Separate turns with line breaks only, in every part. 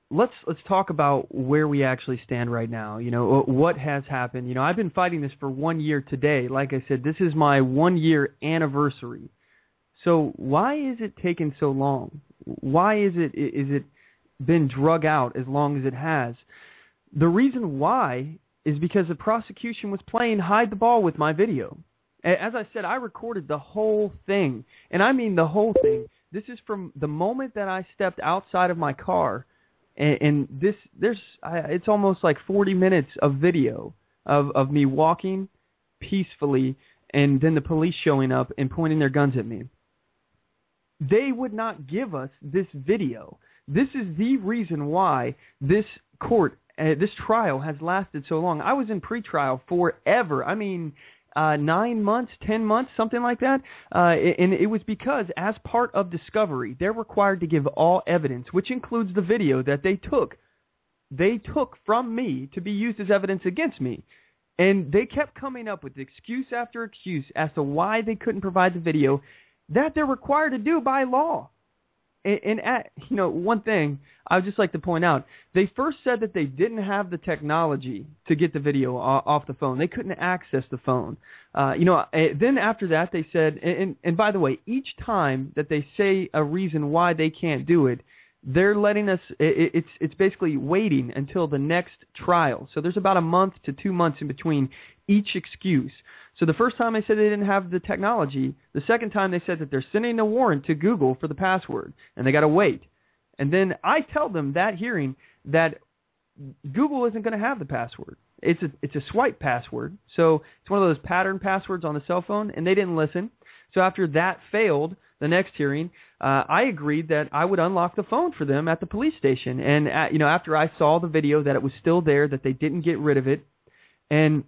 let's talk about where we actually stand right now. You know, what has happened. You know, I've been fighting this for 1 year today. Like I said, this is my 1 year anniversary. So why is it taking so long? Why is it been drug out as long as it has? The reason why is because the prosecution was playing hide the ball with my video. As I said, I recorded the whole thing, and I mean the whole thing. This is from the moment that I stepped outside of my car, and it's almost like 40 minutes of video of me walking peacefully, and then the police showing up and pointing their guns at me. They would not give us this video. This is the reason why this trial has lasted so long. I was in pretrial forever. I mean, 9 months, 10 months, something like that. And it was because, as part of discovery, they're required to give all evidence, which includes the video that they took. They took from me to be used as evidence against me. And they kept coming up with excuse after excuse as to why they couldn't provide the video that they're required to do by law. And one thing I would just like to point out, they first said that they didn't have the technology to get the video off the phone. They couldn't access the phone. Then after that they said, and by the way, each time that they say a reason why they can't do it, they're letting us, it's basically waiting until the next trial. So there's about a month to 2 months in between each excuse. So the first time they said they didn't have the technology. The second time they said that they're sending a warrant to Google for the password, and they got to wait. And then I tell them that hearing that Google isn't going to have the password. It's a swipe password. So it's one of those pattern passwords on the cell phone, and they didn't listen. So after that failed, the next hearing, I agreed that I would unlock the phone for them at the police station. And after I saw the video that it was still there, that they didn't get rid of it, and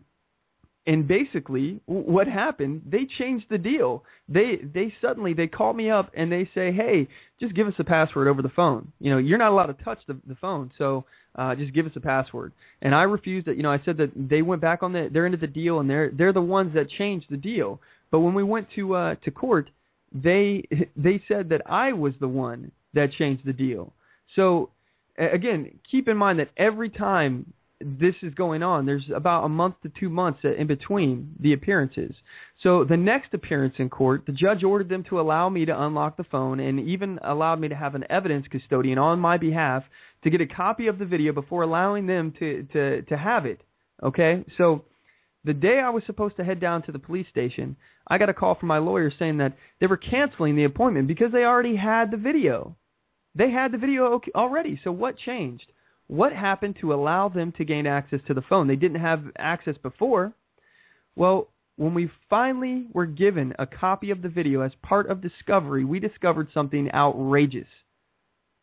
basically what happened, they changed the deal. They suddenly called me up and they say, hey, just give us the password over the phone. You know, you're not allowed to touch the phone, so just give us a password. And I refused it. I said that they went back on their end of the deal, and they're the ones that changed the deal. But when we went to court, they said that I was the one that changed the deal. So again, keep in mind that every time this is going on, there's about a month to 2 months in between the appearances. So the next appearance in court, the judge ordered them to allow me to unlock the phone, and even allowed me to have an evidence custodian on my behalf to get a copy of the video before allowing them to have it. Okay? So the day I was supposed to head down to the police station, I got a call from my lawyer saying that they were canceling the appointment because they already had the video. They had the video already. So what changed? What happened to allow them to gain access to the phone? They didn't have access before. Well, when we finally were given a copy of the video as part of discovery, we discovered something outrageous.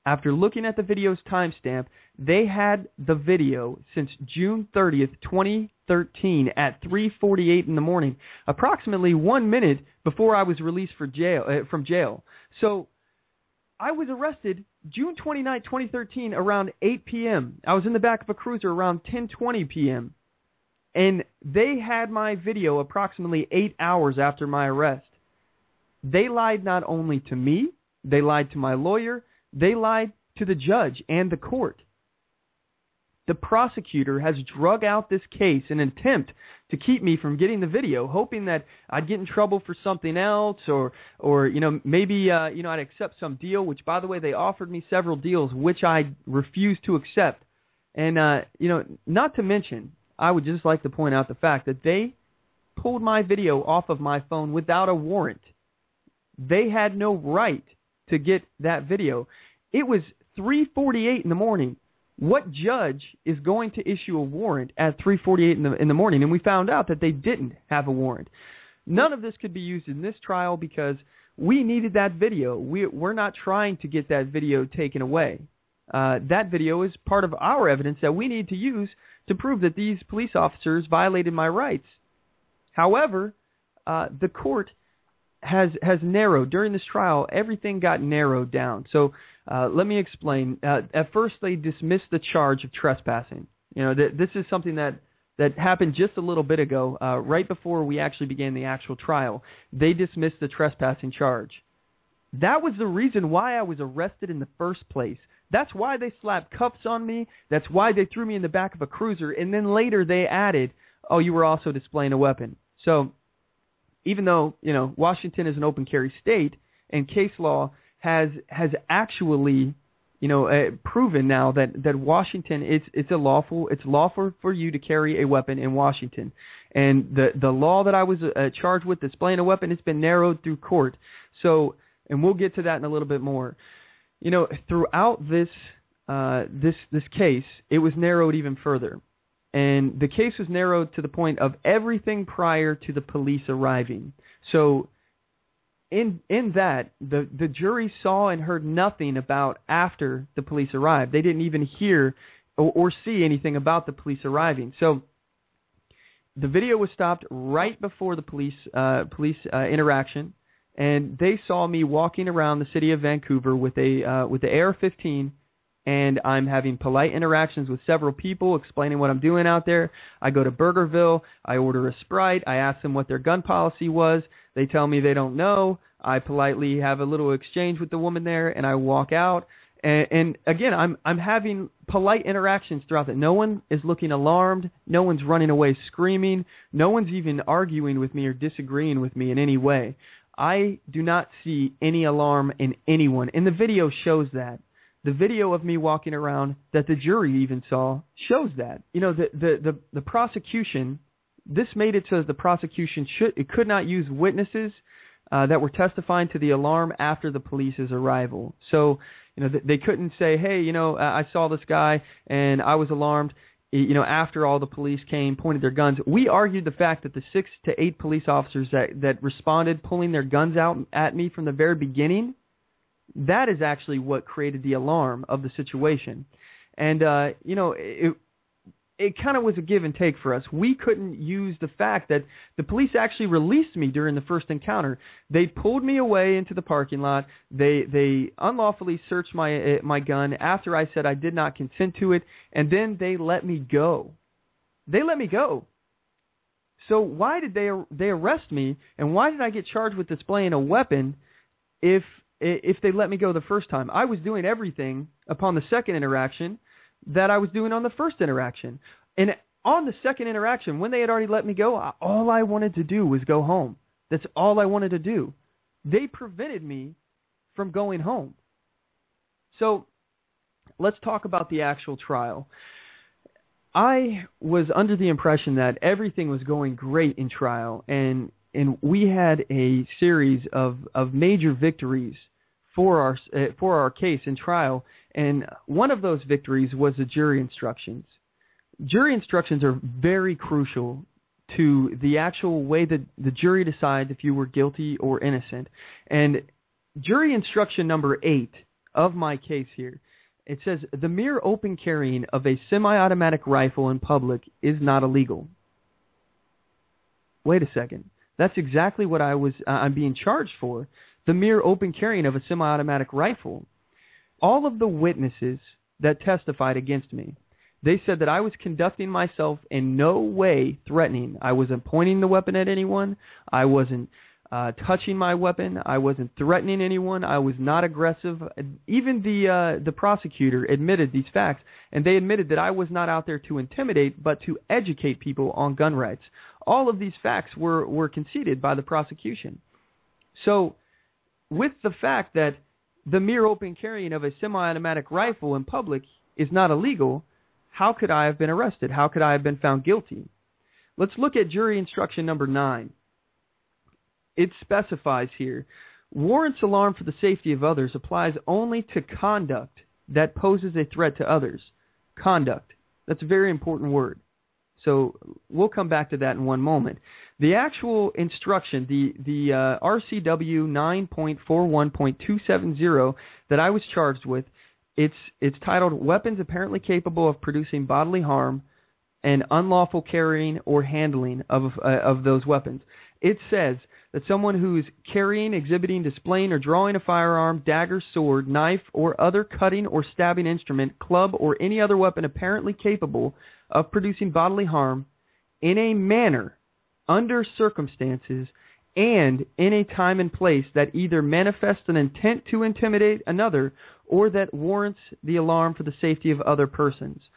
After looking at the video's timestamp, they had the video since June 30th, 2013 at 3:48 in the morning, approximately 1 minute before I was released from jail. So I was arrested June 29, 2013, around 8 p.m. I was in the back of a cruiser around 10:20 p.m. And they had my video approximately 8 hours after my arrest. They lied not only to me, they lied to my lawyer, they lied to the judge and the court. The prosecutor has drug out this case in an attempt to keep me from getting the video, hoping that I'd get in trouble for something else, or maybe I'd accept some deal, which, by the way, they offered me several deals, which I refused to accept. And, not to mention, I would just like to point out the fact that they pulled my video off of my phone without a warrant. They had no right to get that video. It was 3:48 in the morning. What judge is going to issue a warrant at 3:48 in the morning? And we found out that they didn't have a warrant. None of this could be used in this trial because we needed that video. We're not trying to get that video taken away. That video is part of our evidence that we need to use to prove that these police officers violated my rights. However, the court has narrowed. During this trial, everything got narrowed down. So let me explain. At first, they dismissed the charge of trespassing. This is something that happened just a little bit ago, right before we actually began the actual trial. They dismissed the trespassing charge. That was the reason why I was arrested in the first place. That's why they slapped cuffs on me. That's why they threw me in the back of a cruiser. And then later they added, oh, you were also displaying a weapon. So even though, Washington is an open carry state and case law has actually, proven now that Washington it's lawful for you to carry a weapon in Washington. And the law that I was charged with displaying a weapon, it's been narrowed through court. So, and we'll get to that in a little bit more. Throughout this case, it was narrowed even further. And the case was narrowed to the point of everything prior to the police arriving. So in that, the jury saw and heard nothing about after the police arrived. They didn't even hear or see anything about the police arriving. So the video was stopped right before the police interaction. And they saw me walking around the city of Vancouver with the AR-15, and I'm having polite interactions with several people, explaining what I'm doing out there. I go to Burgerville. I order a Sprite. I ask them what their gun policy was. They tell me they don't know. I politely have a little exchange with the woman there, and I walk out. And again, I'm having polite interactions throughout that. No one is looking alarmed. No one's running away screaming. No one's even arguing with me or disagreeing with me in any way. I do not see any alarm in anyone. And the video shows that. The video of me walking around that the jury even saw shows that. The prosecution, this made it so that the prosecution could not use witnesses that were testifying to the alarm after the police's arrival. So, they couldn't say, hey, I saw this guy and I was alarmed. After all the police came, pointed their guns. We argued the fact that the 6 to 8 police officers that responded, pulling their guns out at me from the very beginning, that is actually what created the alarm of the situation. And, it kind of was a give and take for us. We couldn't use the fact that the police actually released me during the first encounter. They pulled me away into the parking lot. They unlawfully searched my gun after I said I did not consent to it, and then they let me go. They let me go. So why did they arrest me, and why did I get charged with displaying a weapon if they let me go the first time? I was doing everything upon the second interaction that I was doing on the first interaction. And on the second interaction, when they had already let me go, all I wanted to do was go home. That's all I wanted to do. They prevented me from going home. So let's talk about the actual trial. I was under the impression that everything was going great in trial, and we had a series of major victories for our case in trial, and one of those victories was the jury instructions. Jury instructions are very crucial to the actual way that the jury decides if you were guilty or innocent. And jury instruction number 8 of my case here, it says, the mere open carrying of a semi-automatic rifle in public is not illegal. Wait a second. That's exactly what I'm being charged for. The mere open carrying of a semi-automatic rifle. All of the witnesses that testified against me, they said that I was conducting myself in no way threatening. I wasn't pointing the weapon at anyone. I wasn't touching my weapon. I wasn't threatening anyone. I was not aggressive. Even the prosecutor admitted these facts, and they admitted that I was not out there to intimidate, but to educate people on gun rights. All of these facts were conceded by the prosecution. So, with the fact that the mere open carrying of a semi-automatic rifle in public is not illegal, how could I have been arrested? How could I have been found guilty? Let's look at jury instruction number 9. It specifies here, warrants alarm for the safety of others applies only to conduct that poses a threat to others. Conduct. That's a very important word. So we'll come back to that in one moment. The actual instruction, the RCW 9.41.270 that I was charged with, it's titled Weapons Apparently Capable of Producing Bodily Harm and Unlawful Carrying or Handling of those weapons. It says that someone who is carrying, exhibiting, displaying, or drawing a firearm, dagger, sword, knife, or other cutting or stabbing instrument, club, or any other weapon apparently capable of producing bodily harm in a manner, under circumstances, and in a time and place that either manifests an intent to intimidate another or that warrants the alarm for the safety of other persons.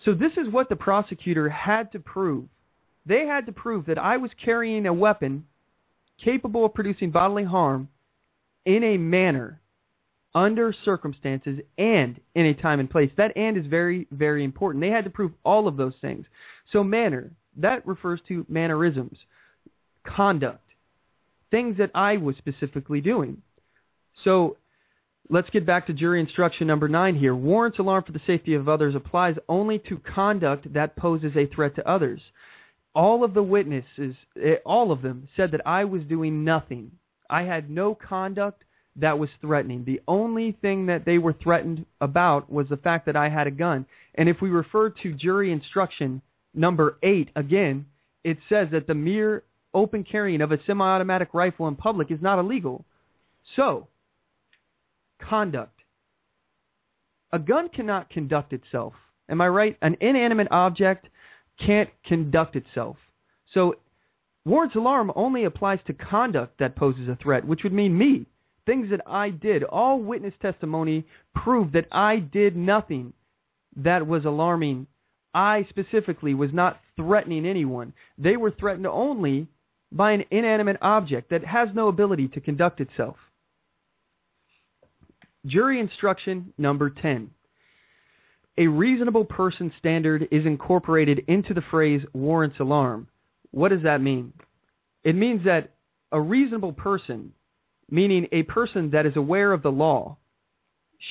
So this is what the prosecutor had to prove. They had to prove that I was carrying a weapon capable of producing bodily harm in a manner, under circumstances, and in a time and place. That "and" is very, very important. They had to prove all of those things. So manner, that refers to mannerisms, conduct, things that I was specifically doing. So let's get back to jury instruction number 9 here. Warrants alarm for the safety of others applies only to conduct that poses a threat to others. All of the witnesses, all of them, said that I was doing nothing. I had no conduct that was threatening. The only thing that they were threatened about was the fact that I had a gun. And if we refer to jury instruction number 8, again, it says that the mere open carrying of a semi-automatic rifle in public is not illegal. So, conduct. A gun cannot conduct itself. Am I right? An inanimate object can't conduct itself. So, warrants alarm only applies to conduct that poses a threat, which would mean me. Things that I did. All witness testimony proved that I did nothing that was alarming. I specifically was not threatening anyone. They were threatened only by an inanimate object that has no ability to conduct itself. Jury instruction number 10. A reasonable person standard is incorporated into the phrase warrants alarm. What does that mean? It means that a reasonable person, meaning a person that is aware of the law,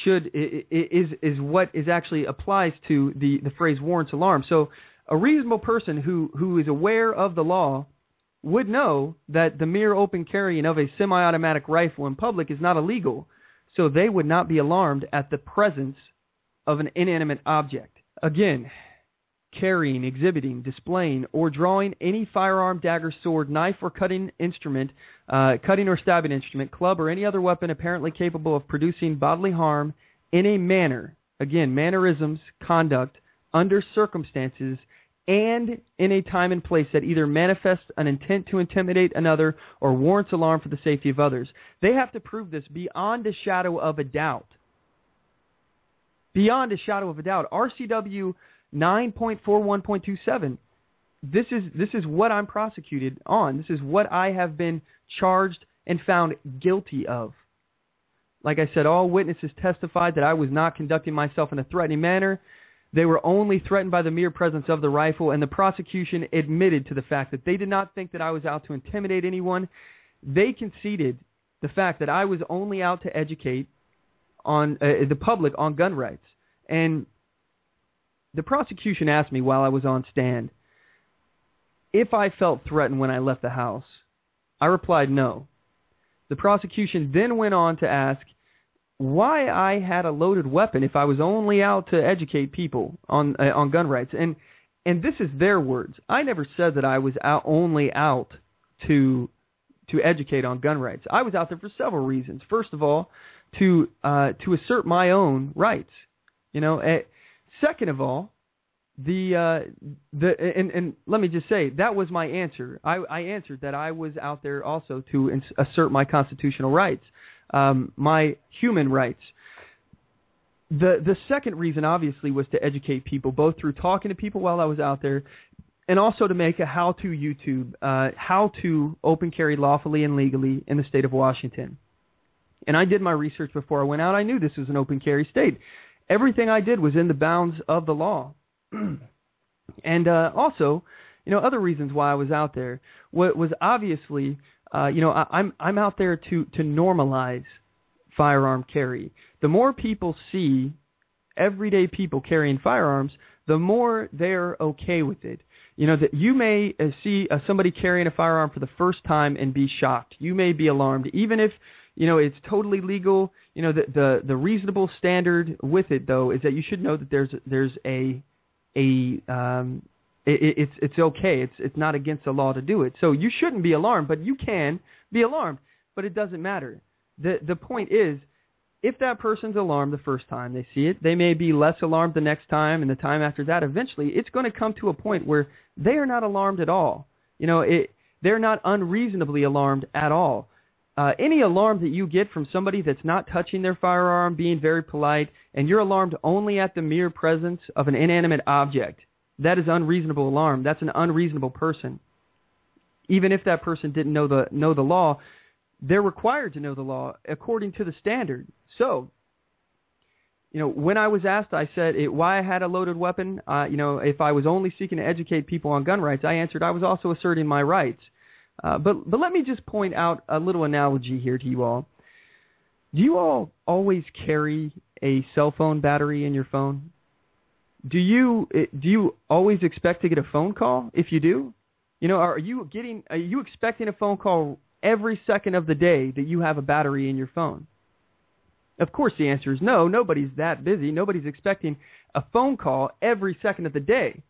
is what is actually applies to the phrase warrants alarm. So a reasonable person who is aware of the law would know that the mere open carrying of a semi-automatic rifle in public is not illegal, so they would not be alarmed at the presence of an inanimate object. Again, carrying, exhibiting, displaying, or drawing any firearm, dagger, sword, knife, or cutting instrument, cutting or stabbing instrument, club, or any other weapon apparently capable of producing bodily harm in a manner, again, mannerisms, conduct, under circumstances, and in a time and place that either manifests an intent to intimidate another or warrants alarm for the safety of others. They have to prove this beyond a shadow of a doubt. Beyond a shadow of a doubt. RCW 9.41.27. This is what I'm prosecuted on. This is what I have been charged and found guilty of. Like I said, all witnesses testified that I was not conducting myself in a threatening manner. They were only threatened by the mere presence of the rifle, and the prosecution admitted to the fact that they did not think that I was out to intimidate anyone. They conceded the fact that I was only out to educate on the public on gun rights. And the prosecution asked me while I was on stand if I felt threatened when I left the house. I replied no. The prosecution then went on to ask why I had a loaded weapon if I was only out to educate people on gun rights. And this is their words. I never said that I was only out to educate on gun rights. I was out there for several reasons. First of all, to assert my own rights. Second of all, and let me just say that was my answer. I answered that I was out there also to assert my constitutional rights, my human rights. The second reason obviously was to educate people, both through talking to people while I was out there, and also to make a how-to YouTube, how to open carry lawfully and legally in the state of Washington. And I did my research before I went out. I knew this was an open carry state. Everything I did was in the bounds of the law. And also, other reasons why I was out there was obviously, I'm out there to normalize firearm carry. The more people see everyday people carrying firearms, the more they're okay with it. That you may see somebody carrying a firearm for the first time and be shocked. You may be alarmed, even if it's totally legal. The reasonable standard with it, though, is that you should know that there's it's okay. It's not against the law to do it. So you shouldn't be alarmed, but you can be alarmed. But it doesn't matter. The point is, if that person's alarmed the first time they see it, they may be less alarmed the next time and the time after that. Eventually, it's going to come to a point where they are not alarmed at all. they're not unreasonably alarmed at all. Any alarm that you get from somebody that's not touching their firearm, being very polite, and you're alarmed only at the mere presence of an inanimate object, that is unreasonable alarm. That's an unreasonable person. Even if that person didn't know the law, they're required to know the law according to the standard. So, when I was asked, I said why I had a loaded weapon. If I was only seeking to educate people on gun rights, I answered I was also asserting my rights. But let me just point out a little analogy here to you all. Do you all always carry a cell phone battery in your phone? Do you always expect to get a phone call? If you do, are you expecting a phone call every second of the day that you have a battery in your phone? Of course, the answer is no. Nobody's that busy. Nobody's expecting a phone call every second of the day.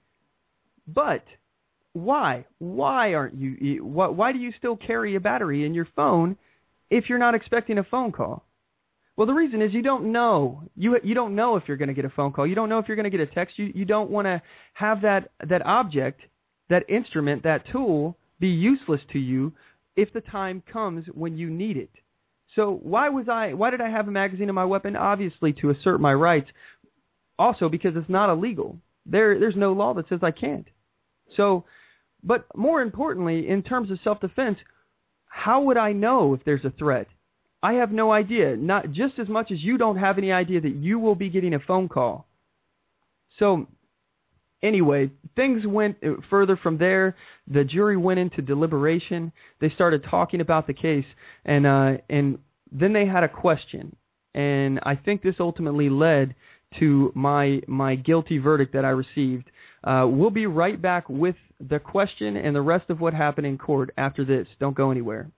But why? Why aren't you? Why do you still carry a battery in your phone if you're not expecting a phone call? Well, the reason is you don't know. You don't know if you're going to get a phone call. You don't know if you're going to get a text. You don't want to have that object, that instrument, that tool be useless to you if the time comes when you need it. So why did I have a magazine in my weapon? Obviously to assert my rights. Also because it's not illegal. There's no law that says I can't. So, but more importantly, in terms of self-defense, how would I know if there's a threat? I have no idea, not just as much as you don't have any idea that you will be getting a phone call. So anyway, things went further from there. The jury went into deliberation. They started talking about the case, and then they had a question. And I think this ultimately led to my guilty verdict that I received. We'll be right back with the question and the rest of what happened in court after this. Don't go anywhere.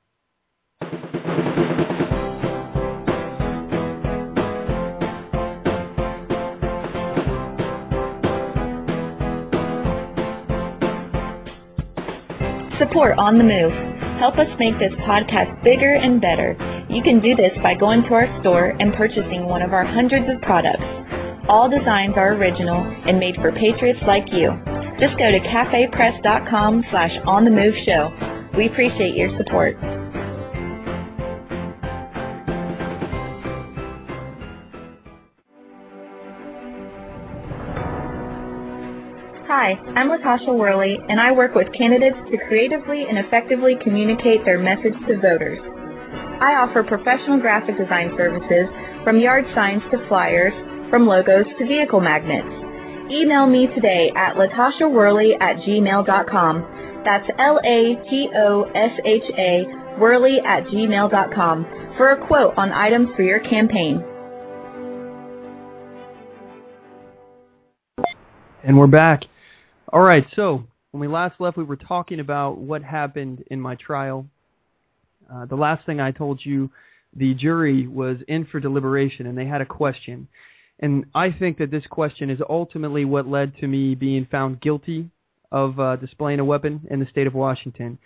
Support On The Move. Help us make this podcast bigger and better. You can do this by going to our store and purchasing one of our hundreds of products. All designs are original and made for patriots like you. Just go to cafepress.com/onthemoveshow. We appreciate your support. Hi, I'm Latasha Worley, and I work with candidates to creatively and effectively communicate their message to voters. I offer professional graphic design services, from yard signs to flyers, from logos to vehicle magnets. Email me today at latashaworley@gmail.com. That's LATOSHA Worley@gmail.com for a quote on items for your campaign.
And we're back. All right, so when we last left, we were talking about what happened in my trial. The last thing I told you, the jury was in for deliberation, and they had a question. And I think that this question is ultimately what led to me being found guilty of displaying a weapon in the state of Washington.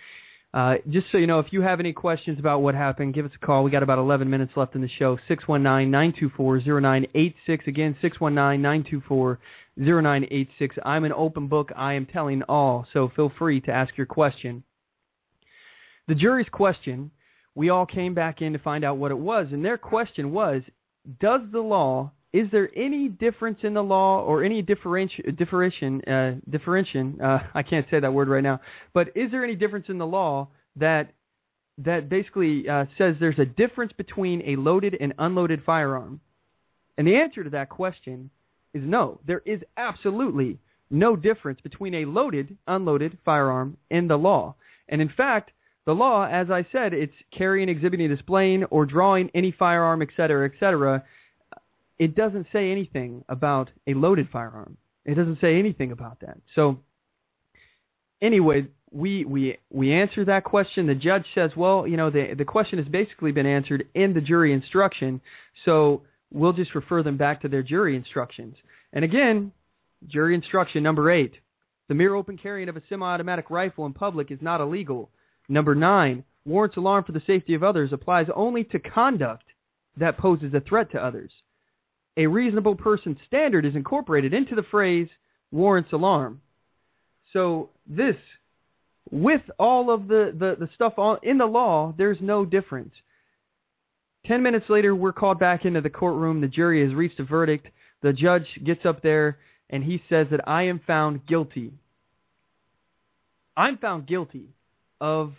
Just so you know, if you have any questions about what happened, give us a call. We got about 11 minutes left in the show. 619-924-0986. Again, 619-924-0986. I'm an open book. I am telling all, so feel free to ask your question. The jury's question, we all came back in to find out what it was, and their question was, is there any difference in the law or any differentiation, I can't say that word right now, but is there any difference in the law that basically says there's a difference between a loaded and unloaded firearm? And the answer to that question is no. There is absolutely no difference between a loaded, unloaded firearm in the law. And in fact, the law, as I said, it's carrying, exhibiting, displaying, or drawing any firearm, etc., etc. It doesn't say anything about a loaded firearm. It doesn't say anything about that. So anyway, we answer that question. The judge says, well, you know, the question has basically been answered in the jury instruction, so we'll just refer them back to their jury instructions. And again, jury instruction number 8, the mere open carrying of a semi-automatic rifle in public is not illegal. Number 9, warrants alarm for the safety of others applies only to conduct that poses a threat to others. A reasonable person standard is incorporated into the phrase warrants alarm. So this with all of the stuff in the law, there's no difference. 10 minutes later, we're called back into the courtroom. The jury has reached a verdict. The judge gets up there, and he says that I am found guilty. I'm found guilty of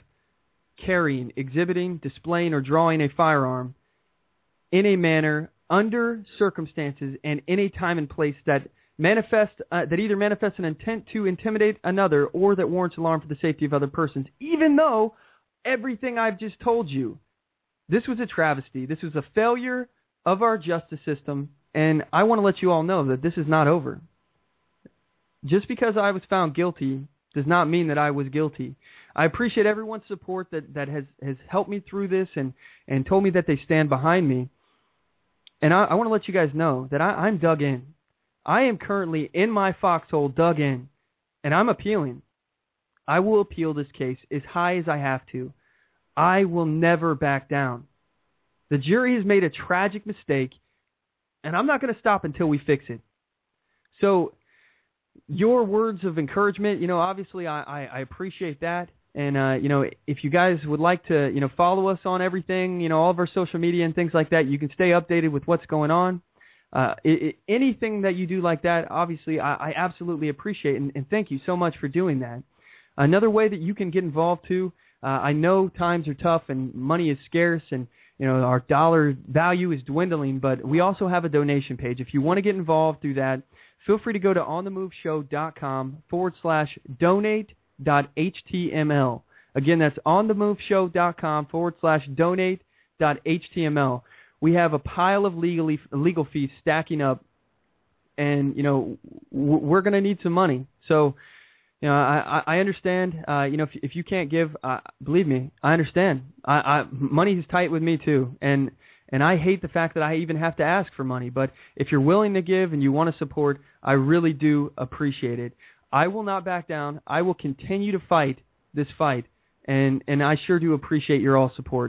carrying, exhibiting, displaying, or drawing a firearm in a manner, under circumstances, and in a time and place that either manifests an intent to intimidate another or that warrants alarm for the safety of other persons, even though everything I've just told you, this was a travesty. This was a failure of our justice system, and I want to let you all know that this is not over. Just because I was found guilty does not mean that I was guilty. I appreciate everyone's support that has helped me through this and told me that they stand behind me. And I want to let you guys know that I'm dug in. I am currently in my foxhole, dug in, and I'm appealing. I will appeal this case as high as I have to. I will never back down. The jury has made a tragic mistake, and I'm not going to stop until we fix it. So your words of encouragement, obviously I appreciate that. And, if you guys would like to, follow us on everything, all of our social media and things like that, you can stay updated with what's going on. Anything that you do like that, obviously, I absolutely appreciate, and thank you so much for doing that. Another way that you can get involved, too, I know times are tough and money is scarce and, our dollar value is dwindling, but we also have a donation page. If you want to get involved through that, feel free to go to onthemoveshow.com/donate.html. Again, that's onthemoveshow.com/donate.html. We have a pile of legal fees stacking up, and, we're going to need some money. So, I understand, if you can't give, believe me, I understand. Money is tight with me too, and I hate the fact that I even have to ask for money. But if you're willing to give and you want to support, I really do appreciate it. I will not back down. I will continue to fight this fight, and I sure do appreciate your all support.